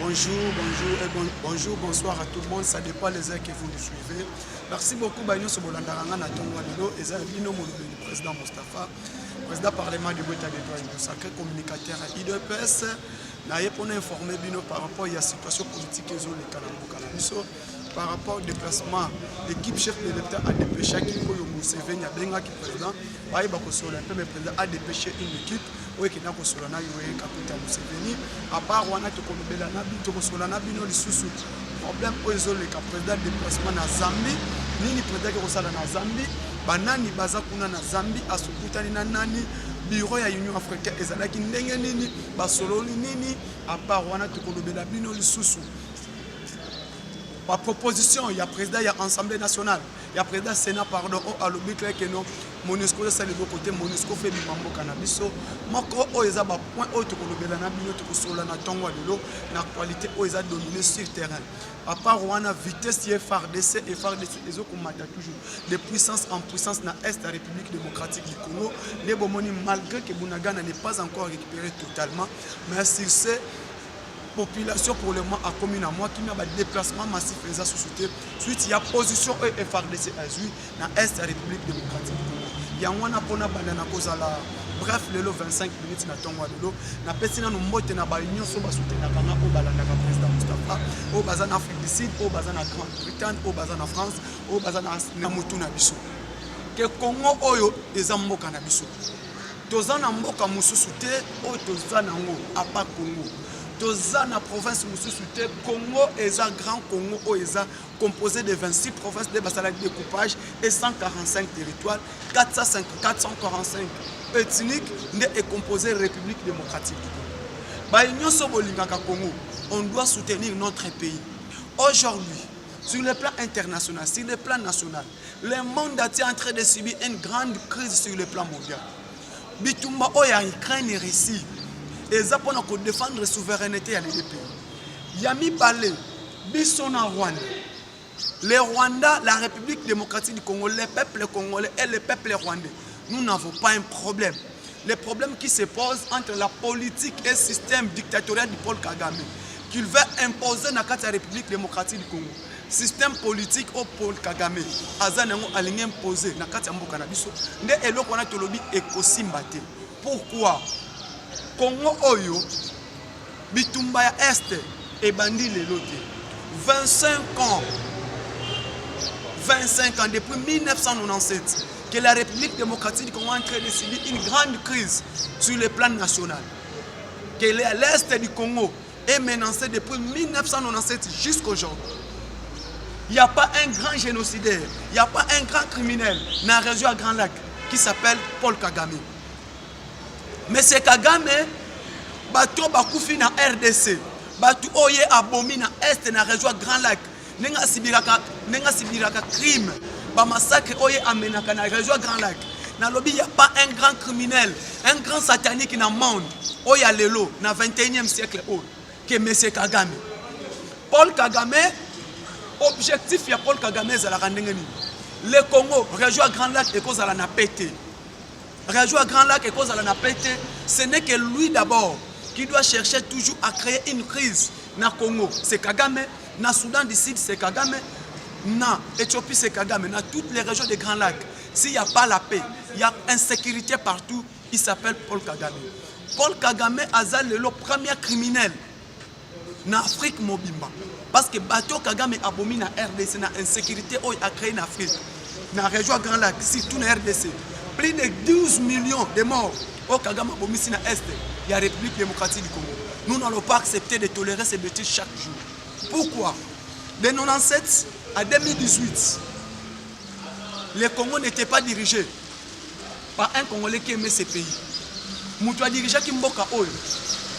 Bonjour, bonsoir à tout le monde, ça dépend les heures que vous nous suivez. Merci beaucoup, Bagno Sobolandaranga Natongo Lilo, et Zabino Mouloubé, le président Moustapha, président parlement du Bouta de Droit, le sacré communicateur à IDPS. Naye pour nous informer Bino par rapport à la situation politique et les Kalambo par rapport au déplacement, l'équipe chef de l'État a dépêché qui peut y Museveni a benga qui président, baye bakosola un peu mais président a dépêché une équipe où qui n'a kosola na yoé capitaine Museveni à part wana to kolobela na bito kosola na bino lisusu problème ozo le président déplacement na Zambie nini président qui kosala na Zambie banani baza kuna na Zambie asukutani na nani bureau ya Union africaine ezalaki ndenge nini basololi nini à part wana to kolobela bino lisusu. Par proposition, il y a président, il y a Assemblée nationale, il y a président Sénat, pardon, à l'objet que non, MONUSCO, c'est le côté MONUSCO fait du mambo cannabis. Moko, oh, ils ont un point, oh, tu connais bien, tu connais la tongue de l'eau, la qualité, oh, ils ont dominé sur le terrain. À part, on a vitesse, il y a FARDC, et FARDC, ils ont combattu toujours de puissance en puissance dans l'Est de la République démocratique du Congo. Les bomoni, malgré que Bunagana n'est pas encore récupéré totalement, mais sur ce, population pour le moment a commis à moi qui n'a pas de déplacement massif les a sous-souté. Suite il y a position et FARDC Azui dans l'Est de la République démocratique du Congo. Il y a un apona banana kozala. Bref, le 25 minutes na tongwa de l'eau. Na pesina no mote na ba union so ba soutenir kana au balanda ka président Moustapha, au bazan Afrique du Sud, au bazan Grande-Bretagne, au bazan France, au bazan na mutu na biso. Que Congo oyo ezamboka na biso. Tozana mboka mususu te o tozana ngo à part Congo. Dans la province de Congo est un grand Congo composé de 26 provinces de découpage et 145 territoires, 445 ethniques et composé de République démocratique du Congo. On doit soutenir notre pays. Aujourd'hui, sur le plan international, sur le plan national, le monde est en train de subir une grande crise sur le plan mondial. Bitumba oya Ukraine et Russie. Et ça pour défendre la souveraineté à les pays. Yami Balé, Bissona Rwanda. Les Rwandais, la République démocratique du Congo, les peuples congolais et les peuples rwandais, nous n'avons pas un problème. Le problème qui se pose entre la politique et le système dictatorial du Paul Kagame, qu'il veut imposer dans la République démocratique du Congo. Système politique au Paul Kagame, Azanango a imposé dans la Mboka-Nabiso, mais il y a tolobi ekosimbate. Pourquoi? Congo Oyo, Bitumba ya Est et Bandi Lelote. 25 ans depuis 1997 que la République démocratique du Congo est en train de subir une grande crise sur le plan national. Que l'Est du Congo est menacé depuis 1997 jusqu'à aujourd'hui. Il n'y a pas un grand génocidaire, il n'y a pas un grand criminel dans la région à Grand Lac qui s'appelle Paul Kagame. Mais c'est Kagame, bato bakoufi na RDC, bato oye abomi na Est na région Grand Lac, nenga sibiraka crime, ba massacre oye amenaka na région Grand Lac. Na lobby il y a pas un grand criminel, un grand satanique dans le monde, oya lelo na 21e siècle que monsieur Kagame. Paul Kagame, objectif ya Paul Kagame za la randengeni. Le Congo, région Grand Lac et cause à la pété. Région Grand Lac et cause à la pété, ce n'est que lui d'abord qui doit chercher toujours à créer une crise. Na Congo, c'est Kagame. Na Soudan du Sud, c'est Kagame. Na Éthiopie, c'est Kagame. Na toutes les régions des Grands Lacs. S'il n'y a pas la paix, il y a insécurité partout, il s'appelle Paul Kagame. Paul Kagame a le premier criminel en Afrique mobimba. Parce que Bato Kagame abomine na RDC, na insécurité a créé en Afrique. Dans la région Grand Lac, surtout dans RDC. Plus de 12 millions de morts au Kagame abomine na Est. Il y a la République démocratique du Congo. Nous n'allons pas accepter de tolérer ces bêtises chaque jour. Pourquoi? De 1997 à 2018, le Congo n'était pas dirigé par un Congolais qui aimait ce pays. Moutou a dirigé Kimboka Oyo,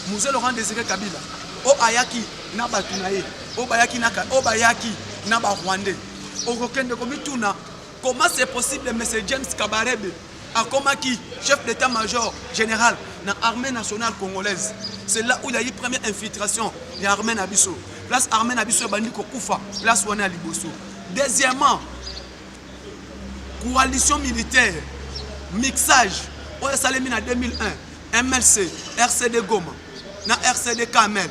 Mouzé Laurent Désiré Kabila, O Ayaki Naba Tunaye, O Bayaki Naka, O Bayaki Naba Rwandais, O Rokende Komituna. Comment c'est possible, M. James Kabarebe, à Komaki, chef d'état-major général dans l'armée nationale congolaise? C'est là où il y a eu une première infiltration de l'armée Nabiso. Place armée Nabiso Bandiko Koufa, place Wana Liboso. Deuxièmement, coalition militaire, mixage, on a salémine en 2001, MLC, RCD Goma, na RCD Kamel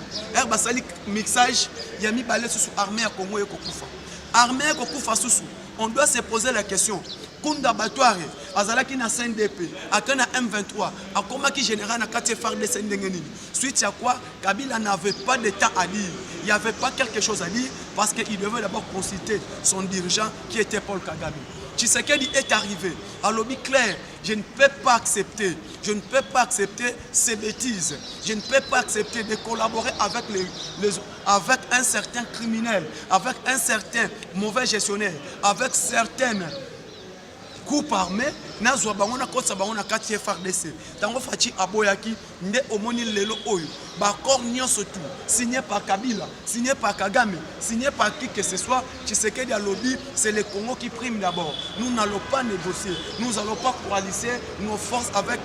basali mixage ya mibale sous armée ya Congo et Kokufa armée Kokufa sous on doit se poser la question Kunda Batouare azalaki na CNDP akana M23 akomaki général na quartier FARDC ndengeni suite à quoi Kabila n'avait pas de temps à dire, il n'y avait pas quelque chose à dire parce qu'il devait d'abord consulter son dirigeant qui était Paul Kagame. Tshisekedi est arrivé à lobby clair, je ne peux pas accepter ces bêtises, je ne peux pas accepter de collaborer avec, avec un certain criminel, avec un certain mauvais gestionnaire, avec certaines coupe armée nazwa bango na kotsa bango na kati ya FARDC tango fachi aboyaki nde omoni lelo oyo ba corps nyonso tout signé par Kabila, signé par Kagame, signé par qui que ce soit. Tshisekedi a lobby, c'est le Congo qui prime d'abord. Nous n'allons pas négocier, nous n'allons pas coaliser nos forces avec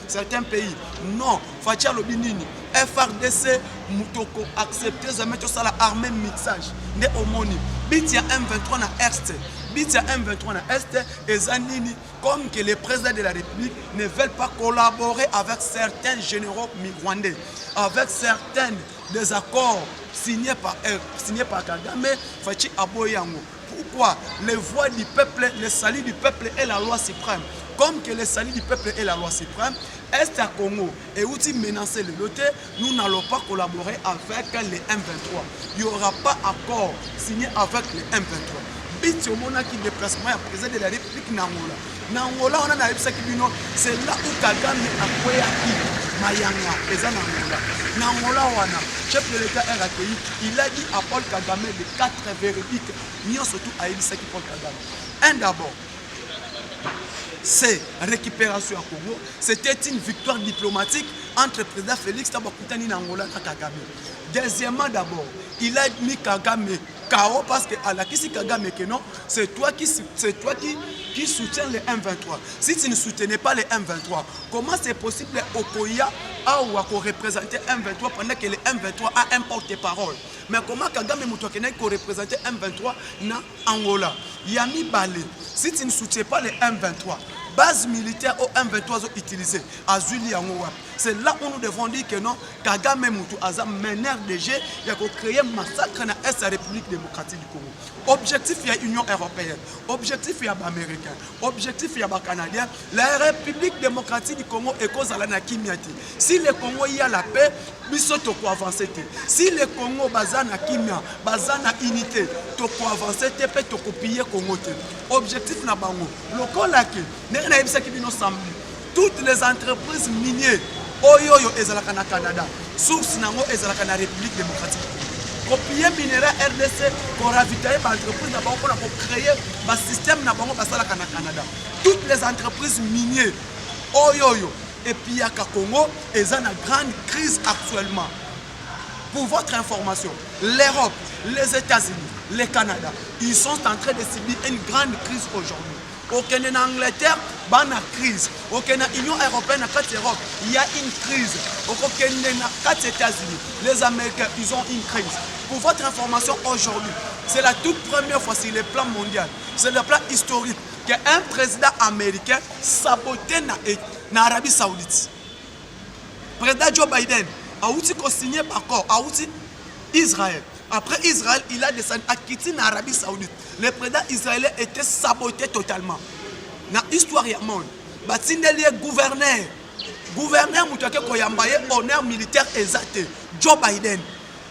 certains pays. Non, fachi lobby nini FARDC mutoko accepter jamais tout ça la armée mixage nde omoni biti ya M23 na Est. Biti ya M23 na Est et Zanini, comme que les présidents de la République ne veulent pas collaborer avec certains généraux rwandais, avec certains désaccords signés par Kagame, Fachi Aboyango. Pourquoi? Les voix du peuple, le salut du peuple est la loi suprême. Comme que le salut du peuple est la loi suprême, Est à Congo et outil menacer le doté, nous n'allons pas collaborer avec les M23. Il n'y aura pas accord signé avec les M23. Biti omona qui déplacement ya président de la République Nangola. Nangola on a c'est là où Kagame a koyaki Mayanga eza Nangola. Nangola wana chef de l'État est accueilli, il a dit à Paul Kagame de 4 véridiques, nion surtout à Elisaki Paul Kagame. Un d'abord, c'est récupération à Congo, c'était une victoire diplomatique entre le président Félix Tshisekedi Nangola et Kagame. Deuxièmement d'abord, il a mis Kagame KO parce que à la Kisi Kagame que non, c'est toi qui soutiens les M23. Si tu ne soutenais pas les M23, comment c'est possible au Koya à représenter M23 pendant que les M23 a un porte-parole? Mais comment Kagame Moutouakene qui représenter M23 na Angola? Yami Balé, si tu ne soutiens pas les M23, base militaire au M23 ont utilisé à Zuli Angola. C'est là où nous devons dire que non, Kagame Moutou Azam meneur de jeu, il a créé un massacre dans la République démocratique du Congo. Objectif il y a l'Union européenne, objectif il y a l'Américain, objectif il y a le Canadien. La République démocratique du Congo est cause à la Kimiati. Si le Congo y a la paix, biso toko avancer. Si le Congo bazana kimia, bazana unité, toko avancer te pe toko piller Congo te. Objectif na bango. Lokolaki, nena ebisa ki bino samedi. Toutes les entreprises minières oyoyo ezalaka na Canada, source nango ezalaka na République démocratique. Copier minéral RDC pour ravitailler l'entreprise d'abord pour créer un système d'abord basalaka na Canada. Toutes les entreprises minières oyoyo et puis à Congo ils ont une grande crise actuellement. Pour votre information, l'Europe, les États-Unis, le Canada, ils sont en train de subir une grande crise aujourd'hui. Au Canada, en Angleterre, il y a une crise. Au Canada, l'Union européenne, il y a une crise. Au Canada, aux États-Unis, les Américains, ils ont une crise. Pour votre information, aujourd'hui, c'est la toute première fois sur le plan mondial, c'est le plan historique, qu'un président américain sabotait l'Arabie Saoudite. Le président Joe Biden a aussi signé par corps, a aussi Israël. Après Israël, il a descendu à quitter l'Arabie Saoudite. Le président israélien était saboté totalement. Dans l'histoire du monde, il y a gouverneur Moutouake Koyambaye, honneur militaire exact, Joe Biden,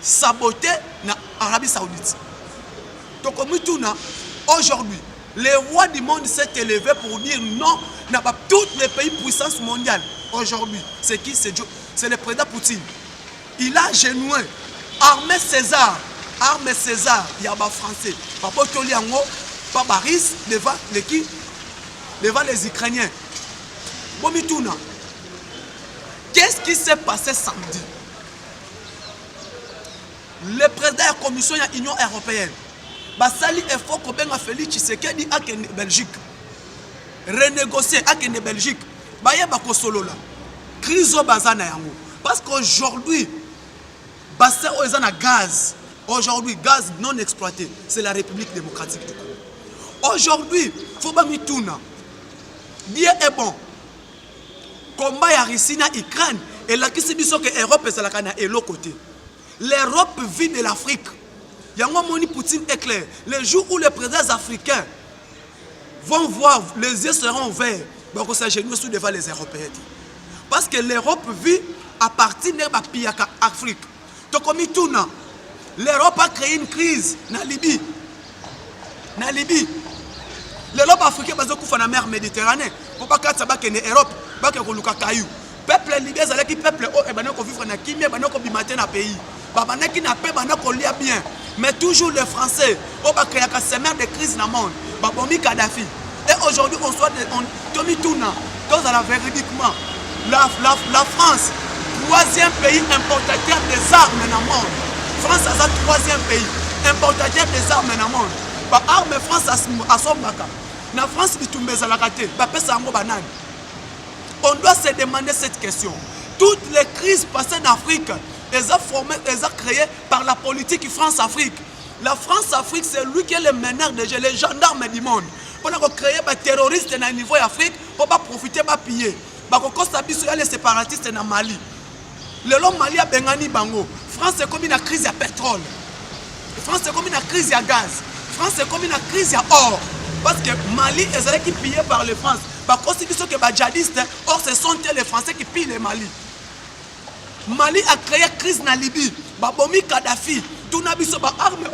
saboté l'Arabie Saoudite. Donc, aujourd'hui, les rois du monde s'est élevé pour dire non à tous les pays puissances mondiales. Aujourd'hui, c'est qui? C'est le président Poutine. Il a genoué, armé César, il y a des Français. Papa Toliango, Papa Baris, devant les Ukrainiens. Bomitouna. Qu'est-ce qui s'est passé samedi? Le président de la Commission de l'Union européenne, Basali et Foko Ben Félix Tshisekedi à Belgique. Renégocier à Belgique. Baye Bako Solola. Crise au Bazana Yango. Parce qu'aujourd'hui, Bassin Ozana gaz. Aujourd'hui, gaz non exploité, c'est la République démocratique du Congo. Aujourd'hui, Foba Mitouna. Dieu est bon. Combat ya Russie na Ukraine, Et là, qui se dit que l'Europe est la cana et l'autre côté. L'Europe vit de l'Afrique. Yango Moni Poutine est clair. Les jours où les présidents africains vont voir, les yeux seront ouverts, donc s'agenouiller sous devant les Européens. Parce que l'Europe vit à partir de l'Afrique. Donc comme il tourne, l'Europe a créé une crise en Libye. En Libye. L'Europe africaine est dans la mer Méditerranée. Pour pas que ça soit l'Europe, pas que le caillou. Peuple libyen, c'est le peuple qui vit dans la Kimie, qui vit dans le pays. Qui n'a pas bien. Mais toujours les Français, qui ont créé un semeur de crise dans le monde. Qui Kadhafi. Et aujourd'hui, on soit Tommy Touna, dans la véridiquement, la France, troisième pays importateur des armes dans le monde. France est le troisième pays importateur des armes dans le monde. Armes France à son baka. La France dit tout à la raté. On doit se demander cette question. Toutes les crises passées en Afrique, elles sont créées par la politique France-Afrique. La France-Afrique, c'est lui qui est le meneur des gens, les gendarmes du monde. Pour créer des terroristes dans le niveau d'Afrique, pour ne pas profiter, pas piller. Pour les séparatistes dans Mali. Le Mali a Bengani Bango. France est comme une crise de pétrole. France est comme une crise de gaz. France est comme une crise d'or. Parce que Mali est qui pillé par les France. Parce que c'est que les djihadistes, or ce sont les Français qui pillent le Mali. Mali a créé une crise en Libye. Babomi Kadhafi. Tout n'a pas armé.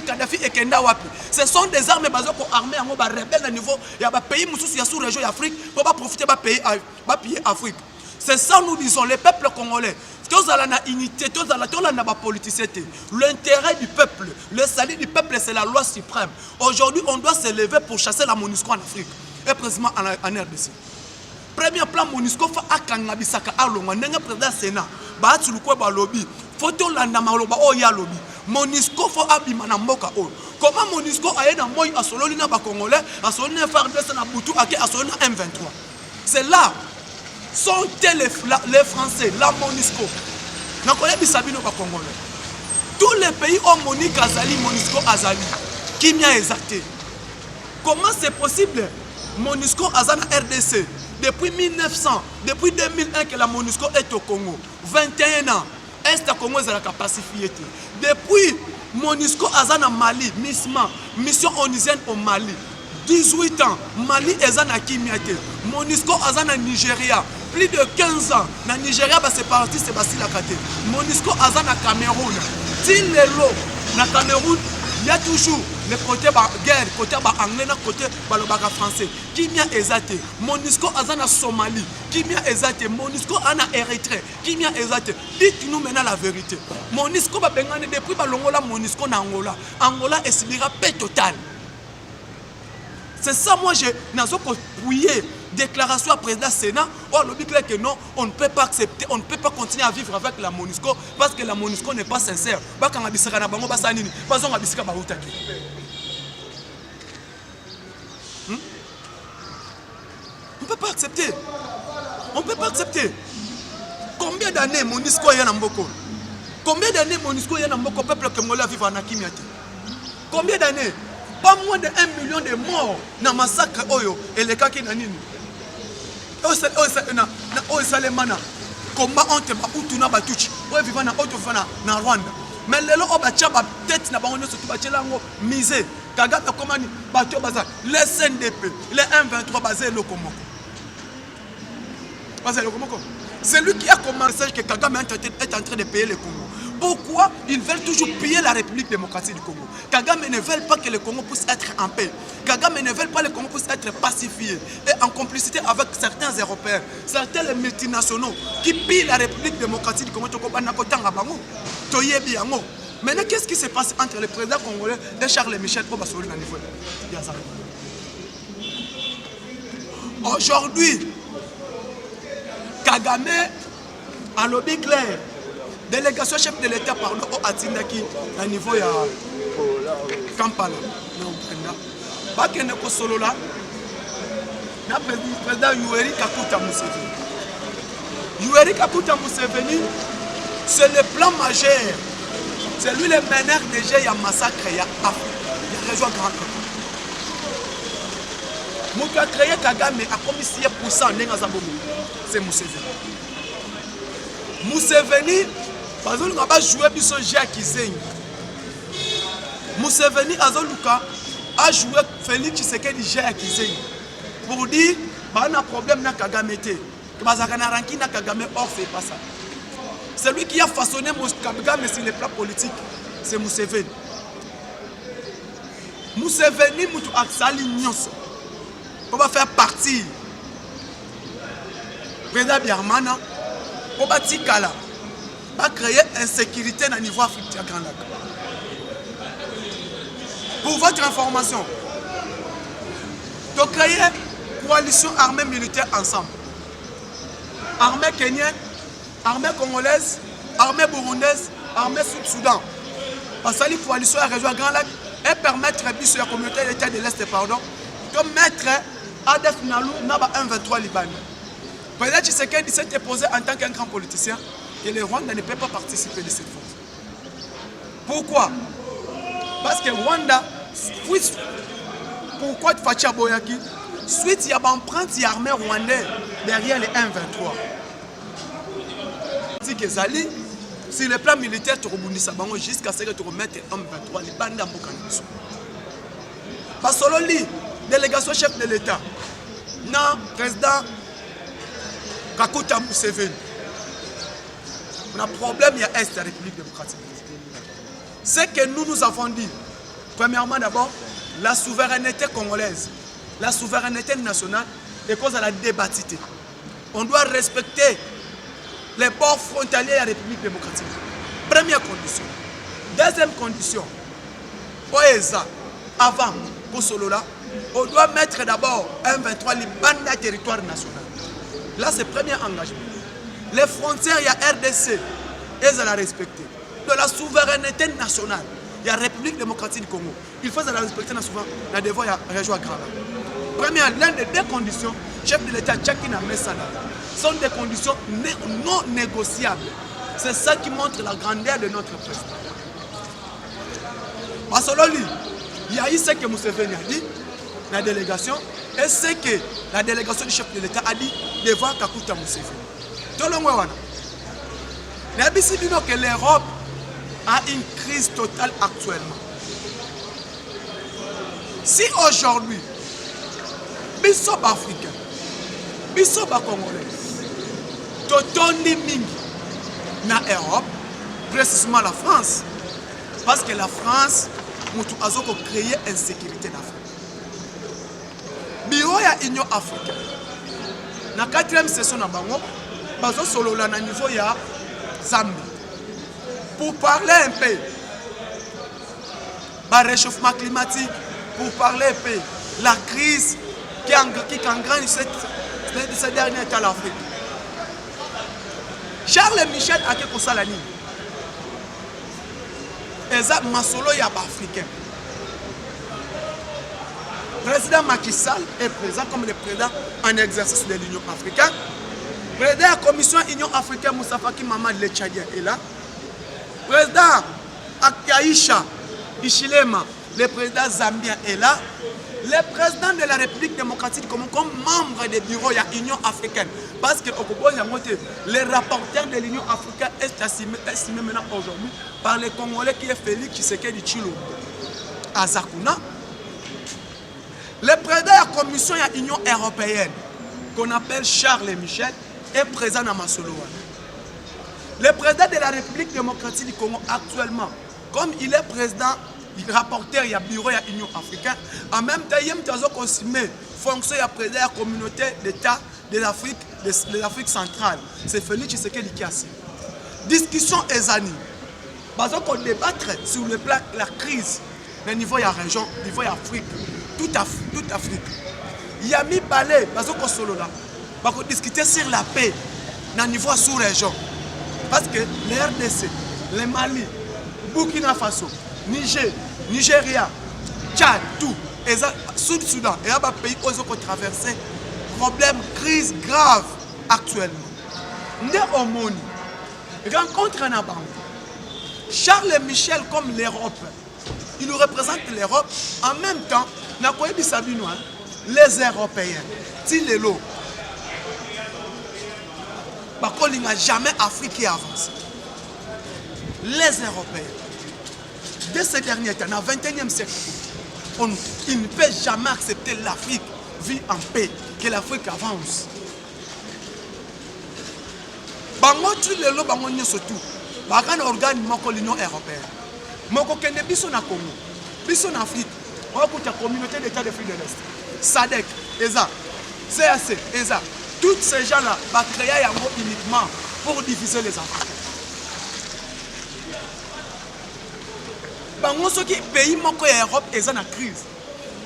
Kadhafi et Kenda Wapi. Ce sont des armes pour armer un rebelle à niveau. Il y a des pays qui sont sous la région d'Afrique pour ne pas profiter de piller l'Afrique. C'est ça nous disons, les peuples congolais. Tous ont la unité, tous ont la politicité. L'intérêt du peuple, le salut du peuple, c'est la loi suprême. Aujourd'hui, on doit se lever pour chasser la MONUSCO en Afrique. Et précisément en RDC. Premier plan MONUSCO, faut akangabisaka alonga. Nenga président Sénat. Ba tulukwe ba lobby. Photo landa maloba o ya lobby. MONUSCO faut abima na mboka o. Comment MONUSCO aye na moy asololi na ba congolais, asololi na FARDC na Boutou ake asololi na M23. C'est là. Sont-ils les Français, la MONUSCO? Tous les pays ont Monique Azali, MONUSCO Azali. Qui m'a exacté? Comment c'est possible? MONUSCO Azali RDC. Depuis 1900, depuis 2001 que la MONUSCO est au Congo. 21 ans. Est Congo est la pacifié. Depuis MONUSCO Azali Mali, mission onusienne au Mali. 18 ans, Mali est en Akimiate. MONUSCO est en Nigeria. Plus de 15 ans. Dans Nigeria, c'est parti, c'est Basile Akate. MONUSCO est en Cameroun. S'il est là, dans Cameroun, il y a toujours le côté guerre, côté anglais, côté français. Qui m'a exaté? MONUSCO est en Somalie. Qui m'a exaté? MONUSCO est en Érythrée. Qui m'a exaté? Dites-nous maintenant la vérité. MONUSCO va bengane depuis Balongola, MONUSCO en Angola. Angola est subira paix totale. C'est ça, moi, je n'ai prié déclaration à président Sénat. Oh, le but est que non, on ne peut pas accepter, on ne peut pas continuer à vivre avec la MONUSCO parce que la MONUSCO n'est pas sincère. On ne peut pas accepter. On ne peut pas accepter. Combien d'années MONUSCO est en Mboko? Combien d'années MONUSCO est en Mboko? Peuple congolais vivre en Akimiate. Combien d'années? Pas moins de 1 million de morts dans le massacre Oyo et les cas qui n'ont pas. Combat entre Bahutu na Batuchi. Oyo vivant na Rwanda. Mais les gens ont tête na bango surtout bachelango misé. Kagame komani bato baza les CNDP, les M23 basé le Komoko. Basé le Komoko. C'est lui qui a commencé que Kagame est en train de payer le Congo. Pourquoi ils veulent toujours piller la République démocratique du Congo? Kagame ne veut pas que le Congo puisse être en paix. Kagame ne veut pas que le Congo puisse être pacifié. Et en complicité avec certains Européens, certains multinationaux qui pillent la République démocratique du Congo. Maintenant, qu'est-ce qui se passe entre le président congolais et Charles Michel pour basculer dans le niveau? Aujourd'hui, Kagame a lobby clair. Délégation chef de l'État par au Atindaki à niveau de Kampala. Pas que nous solo là. Le président Yoweri Kaguta Museveni. Yoweri Kaguta Museveni, c'est le plan majeur. C'est lui le meneur déjà, il y a massacre, il y a région grande. Mouka créé Kagame a commis 6% c'est Museveni. Museveni bazoluka ba jouer biso jeu à Kizengi. Museveni azoluka a joué Félix Tshisekedi jeu à Kizengi. Pour dire bah on a problème na Kagame te. Que bazaka na ranki na Kagame, or c'est pas ça. Celui qui a façonné Kagame sur le plan politique, c'est Museveni. Museveni mutu aksali nyonso. On va faire partie Président Biarmana, on va tikala, va créer insécurité dans le niveau africain Grand Lac. Pour votre information, de créer une coalition armée militaire ensemble. Armée kenyenne, armée congolaise, armée burundaise, armée sud-Soudan. Parce que la coalition a rejoint Grand Lac et permettre à la communauté de l'État de l'Est de mettre ADF Nalou Naba 1-23 Liban. Président Tshisekedi s'est déposé en tant qu'un grand politicien et le Rwanda ne peut pas participer de cette force. Pourquoi? Parce que Rwanda, pourquoi Fatia Boyaki, suite il y a une empreinte armée rwandaise derrière les 1-23. Si le plan militaire te rebondit jusqu'à ce que tu remettes 1-23 les bandes en Bokanabiso. Parce que la délégation chef de l'État, non, président Kakuta Museveni, on a un problème, il y a Est de la République démocratique. C'est que nous avons dit, premièrement d'abord, la souveraineté congolaise, la souveraineté nationale est cause à la débattité. On doit respecter les bords frontaliers de la République démocratique. Première condition. Deuxième condition, Oeza, avant Kosolola, on doit mettre d'abord 1-23 Liban dans le territoire national. Là, c'est le premier engagement. Les frontières, il y a RDC, elles la respecter. De la souveraineté nationale, il y a la République démocratique du Congo. Il faut la respecter nationale, la devoir à rejoindre Grand Lac. Première, l'une des deux conditions, chef de l'État Tchakina Messana, sont des conditions non négociables. C'est ça qui montre la grandeur de notre président. Parce que il y a eu ce que Museveni a dit, la délégation, et ce que la délégation du chef de l'État a dit devant Kakuta Museveni. Tout le monde a dit que l'Europe a une crise totale actuellement. Si aujourd'hui, Bissop africain, Bissop congolais, Totondi Mingi, na Europe, précisément la France, parce que la France a créé insécurité en Afrique. Bureau ya Union africaine. Na 4e session na bango, bazo solo la na niveau ya Zambie. Pour parler un peu du réchauffement climatique, pour parler un peu de la crise qui engraine ces derniers temps l'Afrique. Charles Michel a fait ça la ligne. Et ça, Masolo y a pas africain. Président Macky Sall est présent comme le président en exercice de l'Union africaine. Président de la Commission Union africaine Moussa Faki Mamadou le Tchadien est là. Président Akaïcha Ichilema, le président zambien est là. Le président de la République démocratique comme membre du bureau de l'Union africaine. Parce que les rapporteurs de l'Union africaine est estimé maintenant aujourd'hui par les Congolais qui est Félix Tshisekedi Tshilombo à Zakuna. Le président de la Commission de l'Union européenne, qu'on appelle Charles Michel, est présent dans Masolo. Le président de la République démocratique du Congo actuellement, comme il est président, il rapporteur, il y a bureau, il y a Union africaine, en même temps, il y a une fonction de président de la communauté d'État de l'Afrique centrale. C'est Félix Tshisekedi qui a signé. Discussion Ezani. Parce qu'on débattre sur le plan de la crise, au niveau de la région, au niveau de l'Afrique, toute Afrique. Il y a mis balai, parce qu'on solo là, parce qu'on discuter sur la paix, au niveau sous-région. Parce que les RDC, les Mali, Burkina Faso, Niger, Nigeria, Tchad, tout, et Sud-Soudan, et un pays où ils ont traversé problème, crise grave actuellement. Ndé Omoni rencontre un banque. Charles Michel comme l'Europe, il représente l'Europe en même temps, les Européens, Tilelo. Bakoli n'a jamais Afrique qui avance. Les Européens, dès ces derniers temps, dans le 21e siècle, ils ne peuvent jamais accepter l'Afrique vit en paix, que l'Afrique avance. Bango tu le lo bango nye surtout. Bakana organe moko l'Union européenne. Moko kende biso na Congo, biso na Afrique. On va la communauté d'États d'Afrique de l'Est. SADC, ESA, CAC, ESA. Tous ces gens-là vont créer un mot uniquement pour diviser les Africains. Bango ce qui pays moko et Europe est en crise.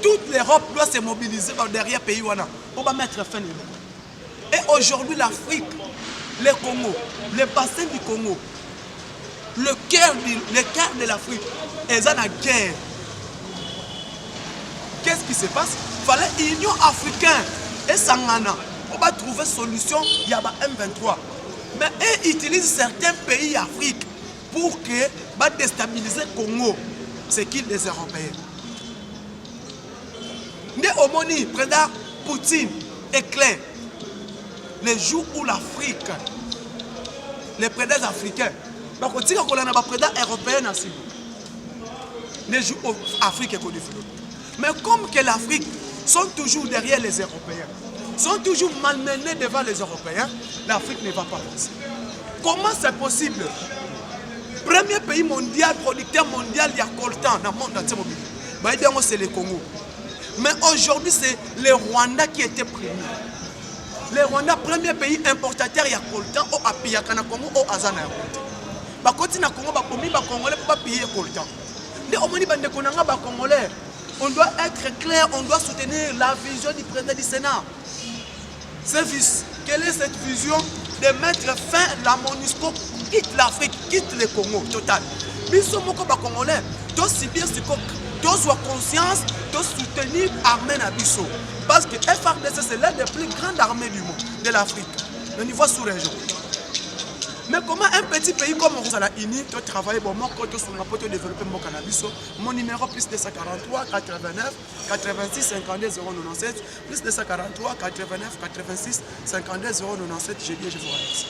Toute l'Europe doit se mobiliser derrière pays wana pour mettre fin. Et aujourd'hui l'Afrique, le Congo, le bassin du Congo, le cœur de l'Afrique est en guerre. Qu'est-ce qui se passe? Il fallait l'Union africaine et Sangana pour trouver solution. Il y a M23. Mais ils utilisent certains pays d'Afrique pour déstabiliser le Congo. C'est qui les Européens? Né au Moni, président Poutine est clair. Les jours où l'Afrique, les présidents africains, donc on dit qu'on a un président européen aussi. Les jours où l'Afrique est connue. Mais comme que l'Afrique sont toujours derrière les Européens, sont toujours malmenés devant les Européens, l'Afrique ne va pas avancer. Comment c'est possible? Premier pays mondial, producteur mondial, il y a coltan dans le monde entier. C'est le Congo. Mais aujourd'hui, c'est le Rwanda qui était premier. Le Rwanda, premier pays importateur, il y a coltan, au Apiyakana Congo, au Azana. Bah, quand il y a Congo, bah, Congolais pour pas payer coltan. Mais au moment où Congolais, on doit être clair, on doit soutenir la vision du président du Sénat. Quelle est cette vision de mettre fin à la MONUSCO, quitte l'Afrique, quitte le Congo, total. Mais ce mot Congolais, toi si bien ce tu sois conscience de soutenir l'armée Nabiso. Parce que FARDC, c'est l'une des plus grandes armées du monde, de l'Afrique, au niveau sous-région. Mais comment un petit pays comme Rosala Ini, tu travailles pour moi, quand tu as développé mon cannabis, mon numéro plus de 143 89 86 52 097, plus de 143 89 86 52 097, je vous remercie.